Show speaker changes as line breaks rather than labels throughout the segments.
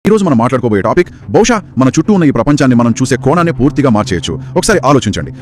ఈ రోజు మనం మాట్లాడుకోబోయే టాపిక్ బహుశా మన చుట్టూ ఉన్న ఈ ప్రపంచాన్ని మనం చూసే కోణాన్ని పూర్తిగా మార్చేయచ్చు. ఒకసారి ఆలోచించండి,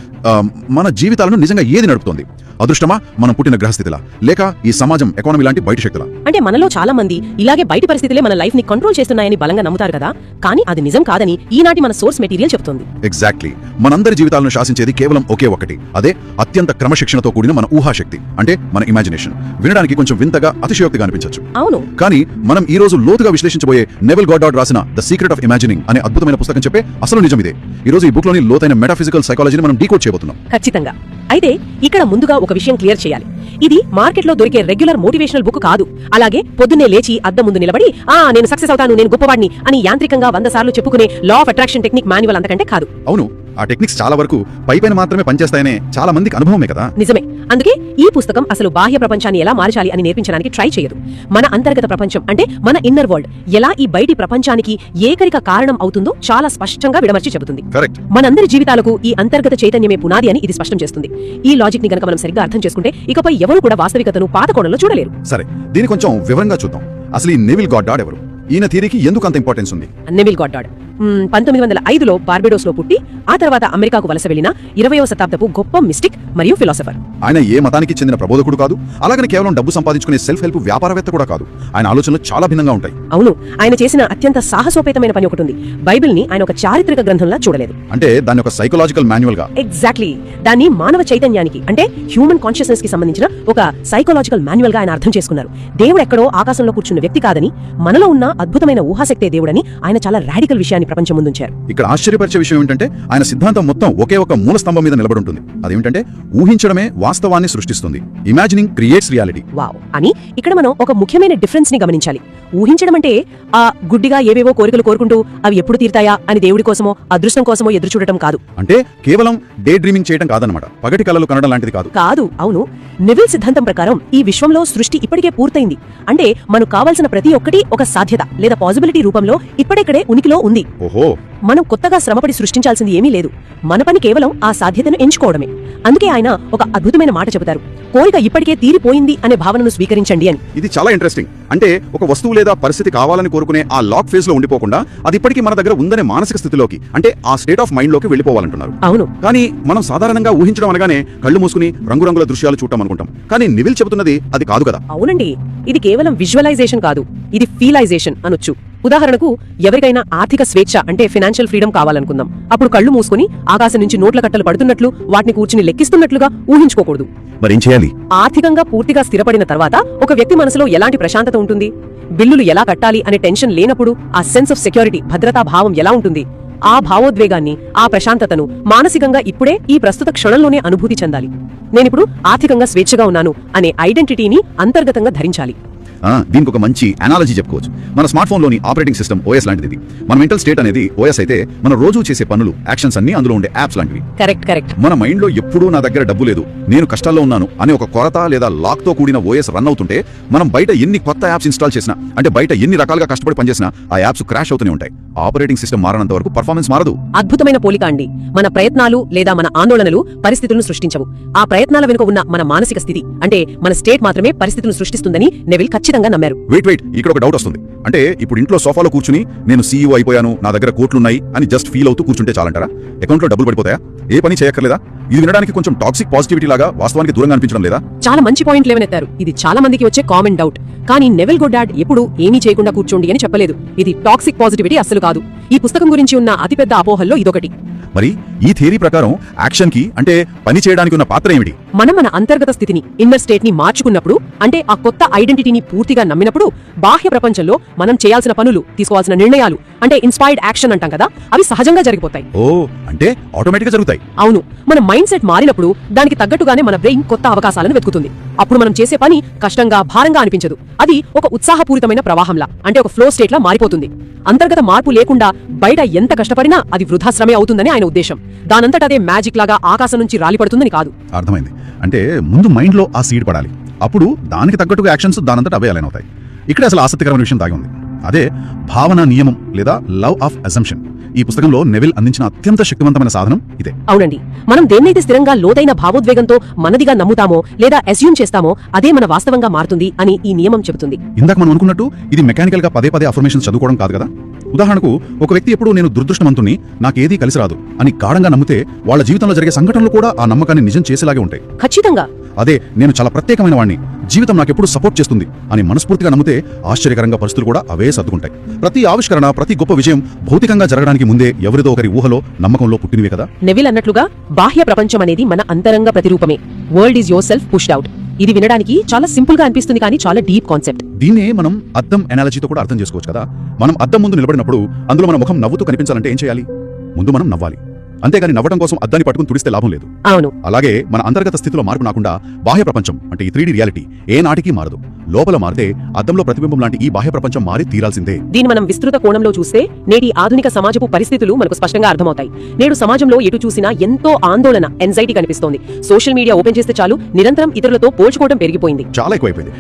మన జీవితాలను నిజంగా ఏది నడుపుతోంది? అదృష్టమా, మనం పుట్టిన గ్రహస్థితిలా, లేక ఈ సమాజం, ఎకానమీ లాంటి బయట శక్తులా?
అంటే మనలో చాలా మంది ఇలాగే బయట పరిస్థితులే మన లైఫ్ ని కంట్రోల్ చేస్తున్నాయని బలంగా నమ్ముతారు కదా, కానీ అది నిజం కాదని ఈనాటి మన సోర్స్ మెటీరియల్ చెప్తుంది.
ఎగ్జాక్ట్లీ. మనందరి జీవితాలను శాసించేది కేవలం ఒకే ఒకటి, అదే అత్యంత క్రమశిక్షణతో కూడిన మన ఊహాశక్తి, అంటే మన ఇమాజినేషన్. వినడానికి కొంచెం వింతగా, అతిశయోక్తిగా అనిపించచ్చు.
అవును,
కానీ మనం ఈ రోజు లోతుగా విశ్లేషించబోయే నెవిల్ గోడార్డ్ రాసిన ద సీక్రెట్ ఆఫ్ ఇమాజినింగ్ అనే అద్భుతమైన పుస్తకం చెప్పే అసలు నిజం ఇదే. ఈ రోజు ఈ బుక్ లోని లోతైన మెటాఫిజికల్ సైకాలజీని మనం డీకోడ్ చేయబోతున్నాం.
ఖచ్చితంగా. అయితే ఇక్కడ ముందుగా ఒక విషయం క్లియర్ చేయాలి. ఇది మార్కెట్ లో దొరికే రెగ్యులర్ మోటివేషనల్ బుక్ కాదు. అలాగే పొద్దున్నే లేచి అద్దం ముందు నిలబడి నేను సక్సెస్ అవుతాను, నేను గొప్పవాడిని అని యాంత్రికంగా 100 సార్లు చెప్పుకునే law of attraction technique manual అంతకంటే కాదు.
అవును, ఆ టెక్నిక్స్ చాలా వరకు పైపైన మాత్రమే పనిచేస్తాయనే చాలా మందికి అనుభవమే కదా.
నిజమే. అందుకే ఈ పుస్తకం అసలు బాహ్య ప్రపంచాన్ని ఎలా మార్చాలి అని నేర్పించడానికి ట్రై చేయదు. మన అంతర్గత ప్రపంచం, అంటే మన ఇన్నర్ వరల్డ్ ఎలా ఈ బయటి ప్రపంచానికి ఏకైక కారణం అవుతుందో చాలా స్పష్టంగా విడమర్చి చెబుతుంది.
కరెక్ట్.
మనందరి జీవితాలకు ఈ అంతర్గత చైతన్యమే పునాది అని ఇది స్పష్టం చేస్తుంది. ఈ లాజిక్ ని గనక మనం సరిగ్గా అర్థం చేసుకుంటే ఇకపై ఎవరు కూడా వాస్తవికతను పాత కోణంలో చూడలేరు.
సరే, దీన్ని కొంచెం వివరంగా చూద్దాం. అసలు ఈ నెవిల్ గోడార్డ్ ఎవరు? ఈయన థియరీకి ఎందుకు అంత ఇంపార్టెన్స్ ఉంది?
నెవిల్ గోడార్డ్ 1905లో బార్బెడోస్ లో పుట్టి ఆ తర్వాత అమెరికాకు వలస వెళ్లిన 20వ శతాబ్దపు గొప్ప మిస్టిక్ మరియు ఫిలాసఫర్.
ఆయన ఏ మతానికి చెందిన ప్రబోధకుడు కాదు, అలాగని కేవలం డబ్బు సంపాదించుకునే సెల్ఫ్ హెల్ప్ వ్యాపారవేత్త కూడా కాదు. ఆయన ఆలోచనలు చాలా భిన్నంగా ఉంటాయి.
అవును, ఆయన చేసిన అత్యంత సాహసోపేతమైన పని ఒకటి ఉంది. బైబిల్ ని ఆయన ఒక చారిత్రక గ్రంథంలా చూడలేదు.
అంటే దాన్ని ఒక సైకలాజికల్ మాన్యువల్ గా.
ఎగ్జాక్ట్లీ. దాన్ని మానవ చైతన్యానికి, అంటే హ్యూమన్ కాన్షియస్నెస్ కి సంబంధించిన ఒక సైకలాజికల్ మాన్యువల్ గా ఆయన అర్థం చేసుకున్నారు. దేవుడు ఎక్కడో ఆకాశంలో కూర్చున్న వ్యక్తి కాదని, మనలో ఉన్న అద్భుతమైన ఊహాశక్తే దేవుడని ఆయన చాలా రాడికల్ విషయాన్ని ప్రపంచం ముందుంచారు.
ఇక్కడ ఆశ్చర్యపరిచే విషయం ఏంటంటే ఆయన సిద్ధాంతం మొత్తం ఒకే ఒక మూల స్తంభం మీద నిలబడి ఉంటుంది. అదేమిటంటే ఊహించడమే వాస్తవాన్ని సృష్టిస్తుంది. Imagining creates reality.
వావ్. అని ఇక్కడ మనం ఒక ముఖ్యమైన డిఫరెన్స్ ని గమనించాలి. ఊహించడం అంటే గుడ్డిగా ఏవేవో కోరికలు కోరుకుంటూ అవి ఎప్పుడు తీరుతాయా అని దేవుడి కోసమో అదృష్టం కోసమో ఎదురు చూడటం కాదు.
అంటే కేవలం డే డ్రీమింగ్ చేయడం కాదనమాట, పగటి కలలు కనడం లాంటిది కాదు.
కాదు. అవును, నెవిల్ సిద్ధాంతం ప్రకారం ఈ విశ్వంలో సృష్టి ఇప్పటికే పూర్తయింది. అంటే మనకు కావాల్సిన ప్రతి ఒక్కటి ఒక సాధ్యత లేదా పాసిబిలిటీ రూపంలో ఇప్పటిక్కడే ఉనికిలో ఉంది.
ఓహో.
మనం కొత్తగా శ్రమపడి సృష్టించాల్సింది ఏమీ లేదు. మన పని కేవలం ఆ సాధ్యతను ఎంచుకోవడమే. అందుకే ఆయన ఒక అద్భుతమైన మాట చెబుతారు, కోరిక ఇప్పటికే తీరిపోయింది అనే భావనను స్వీకరించండి అని.
ఇది చాలా ఇంట్రెస్టింగ్. అంటే ఒక వస్తువు లేదా పరిస్థితి కావాలని కోరుకునే ఆ లాక్ ఫేజ్ లో ఉండిపోకుండా అది ఇప్పటికీ మన దగ్గర ఉందనే మానసిక స్థితిలోకి, అంటే ఆ స్టేట్ ఆఫ్ మైండ్ లోకి వెళ్ళిపోవాలంటున్నారు.
అవును.
కానీ మనం సాధారణంగా ఊహించడం అనగానే కళ్ళు మూసుకుని రంగురంగుల దృశ్యాలు చూడటం అనుకుంటాం. కానీ నెవిల్ చెబుతున్నది అది కాదు కదా.
అవునండి, ఇది కేవలం విజువలైజేషన్ కాదు, ఇది ఫీలైజేషన్ అనొచ్చు. ఉదాహరణకు, ఎవరికైనా ఆర్థిక స్వేచ్ఛ అంటే ఫైనాన్షియల్ ఫ్రీడమ్ కావాలనుకుందాం. అప్పుడు కళ్ళు మూసుకుని ఆకాశం నుంచి నోట్ల కట్టలు పడుతున్నట్లు, వాటిని కూర్చుని లెక్కిస్తున్నట్లుగా ఊహించుకోకూడదు.
మరేం చేయాలి?
ఆర్థికంగా పూర్తిగా స్థిరపడిన తర్వాత ఒక వ్యక్తి మనసులో ఎలాంటి ప్రశాంతత ఉంటుంది? బిల్లులు ఎలా కట్టాలి అనే టెన్షన్ లేనప్పుడు ఆ సెన్స్ ఆఫ్ సెక్యూరిటీ, భద్రతా భావం ఎలా ఉంటుంది? ఆ భావోద్వేగాన్ని, ఆ ప్రశాంతతను మానసికంగా ఇప్పుడే ఈ ప్రస్తుత క్షణంలోనే అనుభూతి చెందాలి. నేనిప్పుడు ఆర్థికంగా స్వేచ్ఛగా ఉన్నాను అనే ఐడెంటిటీని అంతర్గతంగా ధరించాలి.
దీనికి ఒక మంచి అనాలజీ చెప్పుకోవచ్చు. మన స్మార్ట్ ఫోన్ లోని ఆపరేటింగ్ సిస్టమ్ ఓఎస్ లాంటిది. మన మెంటల్ స్టేట్ అనేది ఓఎస్ అయితే, మన రోజు చేసే పనులు, యాక్షన్స్ అన్ని అందులో ఉండే యాప్స్ లాంటివి.
కరెక్ట్. మన
మైండ్ లో ఎప్పుడూ నా దగ్గర డబ్బు లేదు, నేను కష్టాల్లో ఉన్నాను అనే ఒక కొరత లేదా లాక్ తో కూడిన ఓఎస్ రన్ అవుతుంటే, మనం బయట ఎన్ని కొత్త యాప్స్ ఇన్స్టాల్ చేసినా, అంటే బయట ఎన్ని రకాలుగా కష్టపడి పనిచేసినా ఆ యాప్స్ క్రాష్ అవుతూనే ఉంటాయి. ఆపరేటింగ్ సిస్టమ్ మారనంత వరకు పర్ఫార్మెన్స్ మారదు.
అద్భుతమైన పోలిక అండి. మన ప్రయత్నాలు లేదా మన ఆందోళనలు పరిస్థితులను సృష్టించవు. ఆ ప్రయత్నాల వెనుక ఉన్న మన మానసిక స్థితి, అంటే మన స్టేట్ మాత్రమే పరిస్థితులను సృష్టిస్తుందని నెవిల్ ఖచ్చితంగా నమ్మారు.
వెయిట్, ఇక్కడ ఒక డౌట్ వస్తుంది. అంటే ఇప్పుడు ఇంట్లో సోఫాలో కూర్చుని నేను సీఈఓ అయిపోయాను, నా దగ్గర కోట్లున్నాయి అని జస్ట్ ఫీల్ అవుతూ కూర్చుంటే చాలంటారా? అకౌంట్లో డబ్బులు పడిపోతాయా? ఏ పని చేయక్కర్లేదా? ఇది వినడానికి కొంచెం టాక్సిక్ పాజిటివిటీ లాగా, వాస్తవానికి దూరంగా అనిపించడం లేదా?
చాలా మంచి పాయింట్ లేవనెత్తారు. ఇది చాలా మందికి వచ్చే కామన్ డౌట్. కానీ నెవిల్ గోడార్డ్ ఎప్పుడు ఏమీ చేయకుండా కూర్చోండి అని చెప్పలేదు. ఇది టాక్సిక్ పాజిటివిటీ అస్సలు కాదు. ఈ పుస్తకం గురించి ఉన్న అతిపెద్ద అపోహల్లో ఇదొకటి.
మరి ఈ థియరీ ప్రకారం యాక్షన్ కి, అంటే పని చేయడానికి ఉన్న పాత్ర ఏమిటి?
మనం మన అంతర్గత స్థితిని, ఇన్నర్ స్టేట్ ని మార్చుకున్నప్పుడు, అంటే ఆ కొత్త ఐడెంటిటీని పూర్తిగా నమ్మినప్పుడు, బాహ్య ప్రపంచంలో మనం చేయాల్సిన పనులు, తీసుకోవాల్సిన నిర్ణయాలు, అంటే ఇన్స్పైర్డ్ యాక్షన్ అంటాం కదా, అవి సహజంగా జరిగిపోతాయి.
ఓ, అంటే ఆటోమేటిక్ గా జరుగుతాయి.
అవును. మన మైండ్ సెట్ మారినప్పుడు దానికి తగ్గట్టుగానే మన బ్రెయిన్ కొత్త అవకాశాలను వెతుకుతుంది. అప్పుడు మనం చేసే పని కష్టంగా, భారంగా అనిపించదు. అది ఒక ఉత్సాహపూరితమైన ప్రవాహంలా, అంటే ఒక ఫ్లో స్టేట్ లా మారిపోతుంది. అంతర్గత మార్పు లేకుండా బయట ఎంత కష్టపడినా అది వృధా శ్రమే అవుతుందని ఆయన ఉద్దేశం. దానంతట అదే మ్యాజిక్ లాగా ఆకాశం నుంచి రాలిపడుతుందని కాదు.
అర్థమైంది. అంటే ముందు మైండ్ లో ఆ సీడ్ పడాలి, అప్పుడు దానికి తగ్గట్టుగా యాక్షన్స్ దానంతట అవే అలైన్ అవుతాయి. ఇక్కడ అసలు ఆసక్తికరమైన విషయం దాగి ఉంది. అదే భావన నియమం లేదా లవ్ ఆఫ్ అజంప్షన్. ఈ పుస్తకంలో నెవిల్ అందించిన అత్యంత శక్తివంతమైన సాధనం ఇదే.
అవునండి. మనం దేన్నైతే స్థిరంగా లోతైన భావోద్వేగంతో మనదిగా నమ్ముతామో లేదా అస్యూమ్ చేస్తామో అదే మన వాస్తవంగా మారుతుంది అని ఈ నియమం చెబుతుంది.
ఇందాక మనం అనుకున్నట్టు ఇది మెకానికల్ గా పదే పదే అఫర్మేషన్స్ చదువుకోవడం కాదు కదా. ఉదాహరణకు ఒక వ్యక్తి ఎప్పుడు నేను దురదృష్టవంతుని, నాకేదీ కలిసి రాదు అని గాఢంగా నమ్మితే వాళ్ళ జీవితంలో జరిగే సంఘటనలు కూడా ఆ నమ్మకాన్ని నిజం చేసేలాగే ఉంటాయి.
ఖచ్చితంగా.
అదే నేను చాలా ప్రత్యేకమైన వాడిని, జీవితం నాకెప్పుడు సపోర్ట్ చేస్తుంది అని మనస్ఫూర్తిగా నమ్మితే ఆశ్చర్యకరంగా పరిస్థితులు కూడా అవే సర్దుకుంటాయి. ప్రతి ఆవిష్కరణ, ప్రతి గొప్ప విజయం భౌతికంగా జరగడానికి ముందే ఎవరిదో ఒకరి ఊహలో, నమ్మకంలో పుట్టినవే కదా.
నెవిల్ అన్నట్లుగా బాహ్య ప్రపంచం అనేది మన అంతరంగ ప్రతిరూపమే. World is your self pushed out. ఇది వినడానికి చాలా సింపుల్ గా అనిపిస్తుంది, కానీ చాలా డీప్ కాన్సెప్ట్.
దీన్నే మనం అద్దం ఎనాలజీతో కూడా అర్థం చేసుకోవచ్చు కదా. మనం అద్దం ముందు నిలబడినప్పుడు అందులో మన ముఖం నవ్వుతూ కనిపించాలంటే ఏం చేయాలి? ముందు మనం నవ్వాలి. అంతేగాని నవ్వడం కోసం అద్దాన్ని పట్టుకుని తుడిస్తే లాభం లేదు.
అవును.
అలాగే మన అంతర్గత స్థితిలో మార్పు నాకుండా బాహ్య ప్రపంచం అంటే ఈ 3D రియాలిటీ ఏ నాటికి మారదు. లోపల మారితే అద్దంలో ప్రతిబింబం లాంటి ఈ బాహ్య ప్రపంచం మారి తీరాల్సిందే.
దీన్ని మనం విస్తృత కోణంలో చూస్తే నేటి ఆధునిక సమాజపు పరిస్థితులు మనకు స్పష్టంగా అర్థమవుతాయి. నేడు సమాజంలో ఎటు చూసినా ఎంతో ఆందోళన, ఎంజైటీ కనిపిస్తోంది. సోషల్ మీడియా ఓపెన్ చేస్తే చాలు నిరంతరం ఇతరులతో పోల్చుకోవడం పెరిగిపోయింది.
చాలా ఎక్కువైపోయింది.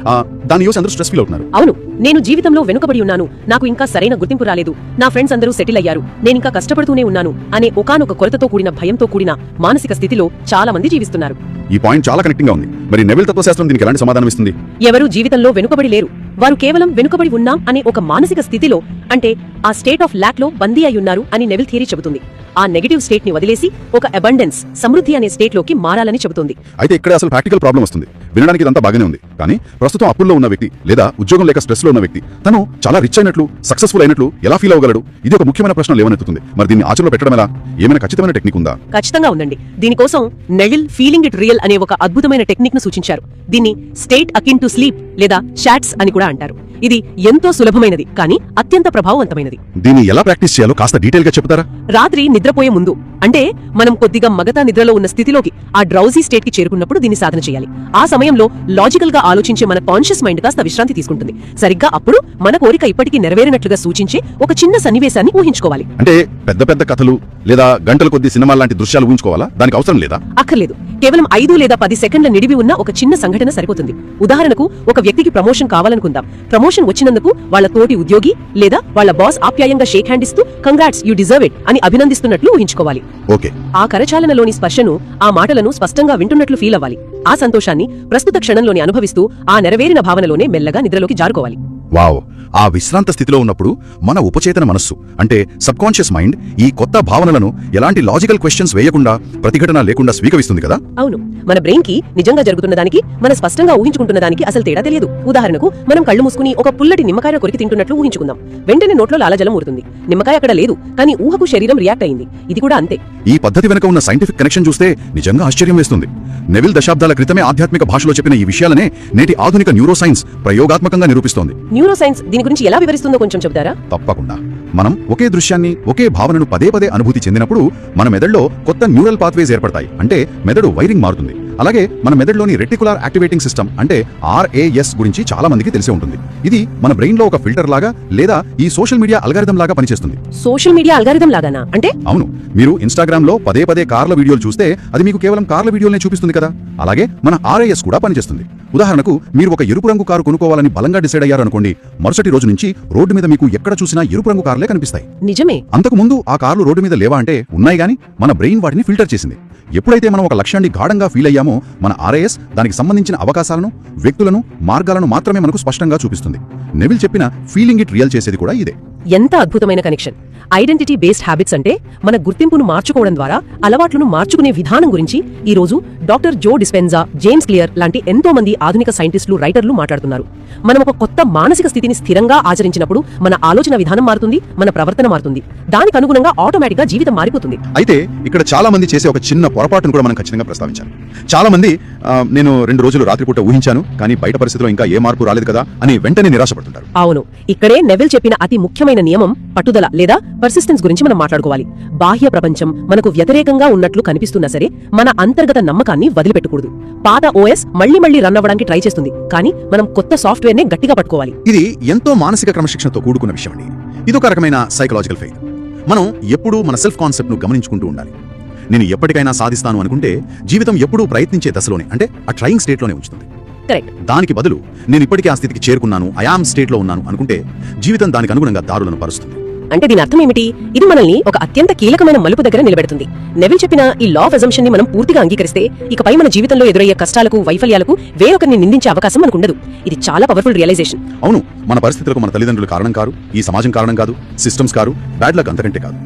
దాన్ని చూసి అందరూ స్ట్రెస్ ఫీల్ అవుతున్నారు.
అవును, నేను జీవితంలో వెనుకబడి ఉన్నాను, నాకు ఇంకా సరైన గుర్తింపు రాలేదు, నా ఫ్రెండ్స్ అందరూ సెటిల్ అయ్యారు, నేను ఇంకా కష్టపడుతూనే ఉన్నాను అనే ఒకానొక కొరతతో కూడిన, భయంతో కూడిన మానసిక స్థితిలో చాలా మంది జీవిస్తున్నారు.
ఈ పాయింట్ చాలా కనెక్టింగ్ గా ఉంది. మరి నెవిల్ తత్వశాస్త్రం దీనికి ఎలాంటి సమాధానం ఇస్తుంది?
ఎవరూ జీవితంలో వెనుకబడి లేరు. వారు కేవలం వెనుకబడి ఉన్నాం అనే ఒక మానసిక స్థితిలో, అంటే ఆ స్టేట్ ఆఫ్ ల్యాక్ లో బందీ అయి ఉన్నారు అని నెవిల్ థియరీ చెబుతుంది. ఆ నెగటివ్ స్టేట్ ని వదిలేసి ఒక అబండెన్స్, సమృద్ధి అనే స్టేట్ లోకి మారాలని చెబుతుంది.
అయితే ఇక్కడ అసలు ప్రాక్టికల్ ప్రాబ్లం వస్తుంది. వినడానికి ఇదంతా బాగానే ఉంది, కానీ ప్రస్తుతం అప్పుల్లో ఉన్న వ్యక్తి లేదా ఉద్యోగం లేక స్ట్రెస్ లో ఉన్న వ్యక్తి తను చాలా రిచ్ అయినట్లు, సక్సెస్ఫుల్ అయినట్లు ఎలా ఫీల్ అవ్వగలడు? ఇది ఒక ముఖ్యమైన ప్రశ్న లేవనెత్తుతుంది. మరి దీన్ని ఆచరణలో పెట్టడం ఎలా? ఏమైనా ఖచ్చితమైన టెక్నిక్ ఉందా?
ఖచ్చితంగా ఉందండి. దీనికోసం నెవిల్ ఫీలింగ్ ఇట్ రియల్ అనే ఒక అద్భుతమైన టెక్నిక్ ను సూచించారు. దీన్ని స్టేట్ అకిన్ టు స్లీప్ లేదా షాట్స్ అని కూడా అంటారు. ఇది ఎంతో సులభమైనది, కానీ అత్యంత ప్రభావవంతమైనది.
దీన్ని ఎలా ప్రాక్టీస్ చేయాలో కాస్త డీటెయిల్ గా చెప్తారా?
రాత్రి నిద్రపోయే ముందు, అంటే మనం కొద్దిగా మగతా నిద్రలో ఉన్న స్థితిలోకి, ఆ డ్రౌజీ స్టేట్ కి చేరుకున్నప్పుడు దీన్ని సాధన చేయాలి. ఆ సమయంలో లాజికల్ గా ఆలోచించే మన కాన్షియస్ మైండ్ కాస్త విశ్రాంతి తీసుకుంటుంది. సరిగ్గా అప్పుడు మన కోరిక ఇప్పటికీ నెరవేరినట్లుగా సూచించే ఒక చిన్న సన్నివేశాన్ని ఊహించుకోవాలి.
అంటే పెద్ద పెద్ద కథలు లేదా గంటల కొద్ది సినిమా లాంటి దృశ్యాలు ఊహించుకోవాలా? దానికి అవసరం లేదా?
అక్కర్లేదు. కేవలం 5 లేదా 10 సెకండ్ల నిడివి ఉన్న ఒక చిన్న సంఘటన సరిపోతుంది. ఉదాహరణకు, ఒక వ్యక్తికి ప్రమోషన్ కావాలనుకుందాం. ప్రమోషన్ వచ్చినందుకు వాళ్ళ తోటి ఉద్యోగి లేదా వాళ్ళ బాస్ ఆప్యాయంగా షేక్ హ్యాండ్ ఇస్తూ కంగ్రాట్స్, యు డిజర్వ్ ఇట్ అని అభినందిస్తున్నట్లు ఊహించుకోవాలి.
ఓకే.
ఆ కరచాలనలోని స్పర్శను, ఆ మాటలను స్పష్టంగా వింటున్నట్లు ఫీల్ అవ్వాలి. ఆ సంతోషాన్ని ప్రస్తుత క్షణంలోని అనుభవిస్తూ ఆ నెరవేరిన భావనలోనే మెల్లగా నిద్రలోకి జారుకోవాలి.
వావ్! ఆ విశ్రాంత స్థితిలో ఉన్నప్పుడు మన ఉపచేతన మనస్సు అంటే సబ్ కాన్షియస్ మైండ్ ఈ కొత్త భావనలను ఎలాంటి లాజికల్ క్వశ్చన్స్ వేయకుండా, ప్రతిఘటన లేకుండా స్వీకరిస్తుంది కదా.
అవును, మన బ్రెయిన్ కి నిజంగా జరుగుతున్న దానికి, మనం స్పష్టంగా ఊహించుకుంటున్న దానికి అసలు తేడా తెలియదు. ఉదాహరణకు, మనం కళ్ళు మూసుకుని ఒక పుల్లటి నిమ్మకాయ కొరికి తింటున్నట్లు ఊహించుకుందాం. వెంటనే నోట్లో లాలజలం ఊరుతుంది. నిమ్మకాయ అక్కడ లేదు, కానీ ఊహకు శరీరం రియాక్ట్ అయింది. ఇది కూడా అంతే.
ఈ పద్ధతి వెనుక ఉన్న సైంటిఫిక్ కనెక్షన్ చూస్తే నిజంగా ఆశ్చర్యం వేస్తుంది. నెవిల్ దశాబ్దాల క్రితమే ఆధ్యాత్మిక భాషలో చెప్పిన ఈ విషయాలనే నేటి ఆధునిక న్యూరో సైన్స్ ప్రయోగాత్మకంగా నిరూపిస్తోంది.
న్యూరో సైన్స్ దీని గురించి ఎలా వివరిస్తుందో కొంచెం చెప్తారా?
తప్పకుండా. మనం ఒకే దృశ్యాన్ని, ఒకే భావనను పదే పదే అనుభూతి చెందినప్పుడు మన మెదడులో కొత్త న్యూరల్ పాత్వేస్ ఏర్పడతాయి. అంటే మెదడు వైరింగ్ మారుతుంది. అలాగే మన మెదడులోని రెటికులర్ యాక్టివేటింగ్ సిస్టమ్ అంటే RAS గురించి చాలా మందికి తెలిసే ఉంటుంది. ఇది మన బ్రెయిన్ లో ఒక ఫిల్టర్ లాగా లేదా ఈ సోషల్ మీడియా అల్గారిథం లాగా పనిచేస్తుంది.
సోషల్ మీడియా అల్గారిథం లాగానా? అంటే?
అవును. మీరు ఇన్స్టాగ్రామ్ లో పదే పదే కార్ల వీడియోలు చూస్తే అది మీకు కేవలం కార్ల వీడియోలనే చూపిస్తుంది కదా. అలాగే మన RAS కూడా పనిచేస్తుంది. ఉదాహరణకు, మీరు ఒక ఎరుపు రంగు కారు కొనుక్కోవాలని బలంగా డిసైడ్ అయ్యారనుకోండి, మరుసటి రోజు నుంచి రోడ్డు మీద మీకు ఎక్కడ చూసినా ఎరుపు రంగు కార్లే కనిపిస్తాయి.
నిజమే.
అంతకు ముందు ఆ కార్లు రోడ్డు మీద లేవా అంటే ఉన్నాయి, గానీ మన బ్రెయిన్ వాటిని ఫిల్టర్ చేసింది. ఎప్పుడైతే మనం ఒక లక్ష్యాన్ని గాఢంగా ఫీల్ అయ్యామో, మన RAS దానికి సంబంధించిన అవకాశాలను, వ్యక్తులను, మార్గాలను మాత్రమే మనకు స్పష్టంగా చూపిస్తుంది. నెవిల్ చెప్పిన ఫీలింగ్ ఇట్ రియల్ చేసేది కూడా ఇదే.
ఎంత అద్భుతమైన కనెక్షన్! ఐడెంటిటీ బేస్డ్ హ్యాబిట్స్ అంటే మన గుర్తింపును మార్చుకోవడం ద్వారా అలవాట్లను మార్చుకునే విధానం గురించి ఈ రోజు డాక్టర్ జో డిస్పెన్జా, జేమ్స్ క్లియర్ లాంటి ఎంతో మంది ఆధునిక సైంటిస్టులు, రైటర్లు మాట్లాడుతున్నారు. మనం ఒక కొత్త మానసిక స్థితిని స్థిరంగా ఆచరించినప్పుడు మన ఆలోచన విధానం మారుతుంది, మన ప్రవర్తన మారుతుంది. దానికి అనుగుణంగా ఆటోమేటిక్ గా జీవితం మారిపోతుంది.
అయితే ఇక్కడ చాలా మంది చేసే ఒక చిన్న పొరపాటును కూడా మనం ఖచ్చితంగా ప్రస్తావించాలి. చాలా మంది నేను 2 రోజులు రాత్రిపూట ఊహించాను, కానీ బయట పరిస్థితిలో ఇంకా ఏ మార్పు రాలేదు కదా అని వెంటనే నిరాశపడుతుంటారు.
అవును, ఇక్కడే నెవిల్ చెప్పిన అతి ముఖ్యమైన నియమం పట్టుదల లేదా పర్సిస్టెన్స్ గురించి మనం మాట్లాడుకోవాలి. బాహ్య ప్రపంచం మనకు వ్యతిరేకంగా ఉన్నట్లు కనిపిస్తున్నా సరే, మన అంతర్గత నమ్మకాన్ని వదిలిపెట్టకూడదు. పాత OS మళ్లీ మళ్లీ రన్ అవ్వడానికి ట్రై చేస్తుంది, కానీ మనం కొత్త సాఫ్ట్వేర్ నే గట్టిగా పట్టుకోవాలి.
ఇది ఎంతో మానసిక క్రమశిక్షణతో కూడుకున్న విషయం అండి. ఇదొక రకమైన సైకలాజికల్ ఫెయిత్. మనం ఎప్పుడూ మన సెల్ఫ్ కాన్సెప్ట్ ను గమనించుకుంటూ ఉండాలి. నేను ఎప్పటికైనా సాధిస్తాను అనుకుంటే జీవితం ఎప్పుడూ ప్రయత్నించే దశలోనే, అంటే ఆ ట్రయింగ్ స్టేట్ లోనే ఉంచుతుంది.
కరెక్ట్.
దానికి బదులు నేను ఇప్పటికే ఆ స్థితికి చేరుకున్నాను, ఐ యామ్ స్టేట్ లో ఉన్నాను అనుకుంటే జీవితం దానికి అనుగుణంగా దారులను పరుస్తుంది.
అంటే దీని అర్థం ఏమిటి? ఇది మనల్ని ఒక అత్యంత కీలకమైన మలుపు దగ్గర నిలబెడుతుంది. నెవిల్ చెప్పిన ఈ లా ఆఫ్ అజంప్షన్ ని మనం పూర్తిగా అంగీకరిస్తే ఇకపై మన జీవితంలో ఎదురయ్యే కష్టాలకు, వైఫల్యాలకు వేరొకరిని నిందించే అవకాశం మనకు ఉండదు. ఇది చాలా పవర్ఫుల్ రియలైజేషన్.
అవును, మన పరిస్థితులకు మన తల్లిదండ్రులు కారణం కారు, ఈ సమాజం కారణం కాదు, సిస్టమ్స్ కారు, బ్యాడ్ లక్ అంతకంటే కాదు.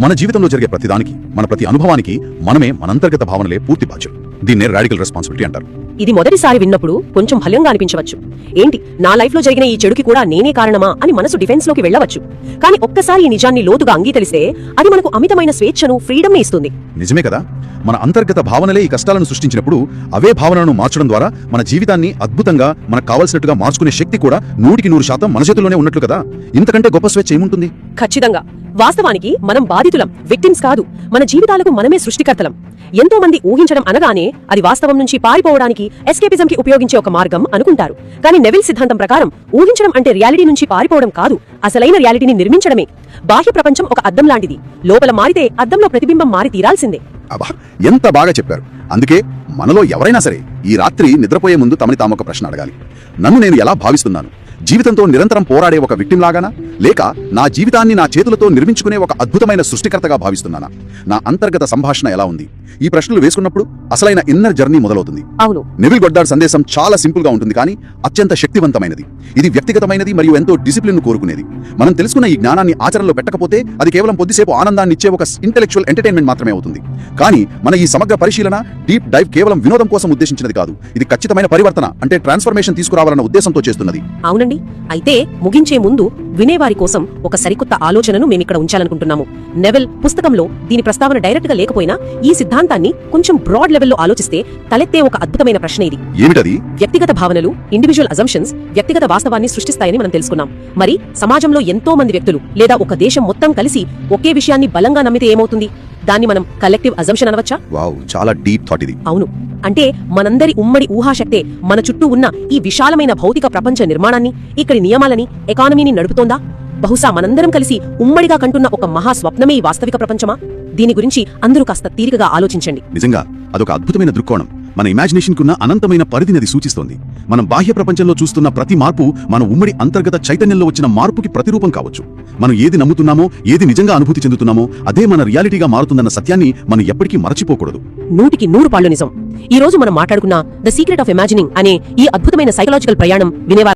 మన జీవితంలో జరిగే ప్రతిదానికి, మన ప్రతి అనుభవానికి మనమే మన అంతర్గత భావనలే పూర్తి బాధ్యులు. దీన్నే రాడికల్ రెస్పాన్సిబిలిటీ అంటారు.
ఇది మొదటిసారి విన్నప్పుడు కొంచెం భయంగా అనిపించవచ్చు. ఏంటి, నా లైఫ్ లో జరిగిన ఈ చెడుకి కూడా నేనే కారణమా అని మనసు డిఫెన్స్ లోకి వెళ్ళవచ్చు. కానీ ఒక్కసారి ఈ నిజాన్ని లోతుగా అంగీకరిస్తే అది మనకు అమితమైన స్వేచ్ఛను, ఫ్రీడమ్ ని ఇస్తుంది.
నిజమే కదా, మన అంతర్గత భావనలే ఈ కష్టాలను సృష్టించినప్పుడు అవే భావనలను మార్చడం ద్వారా మన జీవితాన్ని అద్భుతంగా మనకు కావాల్సినట్టుగా మార్చుకునే శక్తి కూడా 100% మన చేతుల్లోనే ఉన్నట్లు కదా. ఇంతకంటే గొప్ప స్వేచ్ఛ ఏముంటుంది?
ఖచ్చితంగా. వాస్తవానికి మనం బాధితులం, విక్టిమ్స్ కాదు. మన జీవితాలకు మనమే సృష్టికర్తలం. ఎంతో మంది ఊహించడం అనగానే అది వాస్తవం నుంచి పారిపోవడానికి, ఎస్కేపిజం కి ఉపయోగించే ఒక మార్గం అనుకుంటారు. కానీ నెవిల్ సిద్ధాంతం ప్రకారం ఊహించడం అంటే రియాలిటీ నుంచి పారిపోవడం కాదు, అసలైన రియాలిటీని నిర్మించడమే. బాహ్య ప్రపంచం ఒక అద్దం లాంటిది. లోపల మారితే అద్దంలో ప్రతిబింబం మారి తీరాల్సిందే.
అబ్బా, ఎంత బాగా చెప్పారు. అందుకే మనలో ఎవరైనా సరే ఈ రాత్రి నిద్రపోయే ముందు తమని తాము ఒక ప్రశ్న అడగాలి. నన్ను నేను ఎలా భావిస్తున్నాను? జీవితంతో నిరంతరం పోరాడే ఒక విక్టిమ్ లాగానా, లేక నా జీవితాన్ని నా చేతులతో నిర్మించుకునే ఒక అద్భుతమైన సృష్టికర్తగా భావిస్తున్నానా? నా అంతర్గత సంభాషణ ఎలా ఉంది? ఈ ప్రశ్నలు వేసుకున్నప్పుడు అసలైన ఇన్నర్ జర్నీ మొదలవుతుంది.
అవును,
నెవిల్ గొడ్డార్డ్ సందేశం చాలా సింపుల్ గా ఉంటుంది, కానీ అత్యంత శక్తివంతమైనది. ఇది వ్యక్తిగతమైనది మరియు ఎంతో డిసిప్లిన్ కోరుకునేది. మనం తెలుసుకున్న ఈ జ్ఞానాన్ని ఆచరణలో పెట్టకపోతే అది కేవలం కొద్దిసేపు ఆనందాన్ని ఇచ్చే ఒక ఇంటెలెక్చువల్ ఎంటర్టైన్మెంట్ మాత్రమే అవుతుంది. కానీ మన ఈ సమగ్ర పరిశీలన, డీప్ డైవ్ కేవలం వినోదం కోసం ఉద్దేశించినది కాదు. ఇది ఖచ్చితమైన పరివర్తన, అంటే ట్రాన్స్ఫర్మేషన్ తీసుకురావాలన్న ఉద్దేశంతో చేస్తున్నది.
అవునండి. అయితే ముగించే ముందు వినేవారి కోసం ఒక సరికొత్త ఆలోచనను మేమిక్కడ ఉంచాలనుకుంటున్నాము. నెవిల్ పుస్తకంలో దీని ప్రస్తావన డైరెక్ట్ గా లేకపోయినా ఈ సిద్ధాంతాన్ని కొంచెం బ్రాడ్ లెవెల్లో ఆలోచిస్తే తలెత్తే ఒక అద్భుతమైన ప్రశ్న ఇది.
ఏమిటది?
వ్యక్తిగత భావనలు, ఇండివిజువల్ అజంప్షన్స్ వ్యక్తిగత వాస్తవాన్ని సృష్టిస్తాయని మనం తెలుసుకున్నాం. మరి సమాజంలో ఎంతో మంది వ్యక్తులు లేదా ఒక దేశం మొత్తం కలిసి ఒకే విషయాన్ని బలంగా నమ్మితే ఏమవుతుంది? దాన్ని మనం కలెక్టివ్ అజంప్షన్ అనవచ్చా?
వావ్, చాలా డీప్ థాట్ ఇది.
అవును. అంటే మనందరి ఉమ్మడి ఊహాశక్తే మన చుట్టూ ఉన్న ఈ విశాలమైన భౌతిక ప్రపంచ నిర్మాణాన్ని, ఇక్కడి నియమాలని, ఎకానమీని నడుపుతోందా? బహుశా మనందరం కలిసి ఉమ్మడిగా కంటున్న ఒక మహా స్వప్నమే ఈ వాస్తవిక ప్రపంచమా? దీని గురించి అందరూ కాస్త తీరికగా ఆలోచించండి.
నిజంగా అదొక అద్భుతమైన దృక్కోణం. మన ఇమాజినేషన్ కున్న అనంతమైన పరిధిని అది సూచిస్తోంది. మనం బాహ్య ప్రపంచంలో చూస్తున్న ప్రతి మార్పు మన ఉమ్మడి అంతర్గత చైతన్యంలో వచ్చిన మార్పుకి ప్రతిరూపం కావచ్చు. మనం ఏది నమ్ముతున్నామో, ఏది నిజంగా అనుభూతి చెందుతున్నామో అదే మన రియాలిటీగా మారుతుందన్న సత్యాన్ని మనం ఎప్పటికీ మరచిపోకూడదు.
100% నిజం. ఈ రోజు మనం మాట్లాడుకున్న ద సీక్రెట్ ఆఫ్ ఇమాజినింగ్ అనే ఈ అద్భుతమైన సైకలాజికల్ ప్రయాణం వినేవారు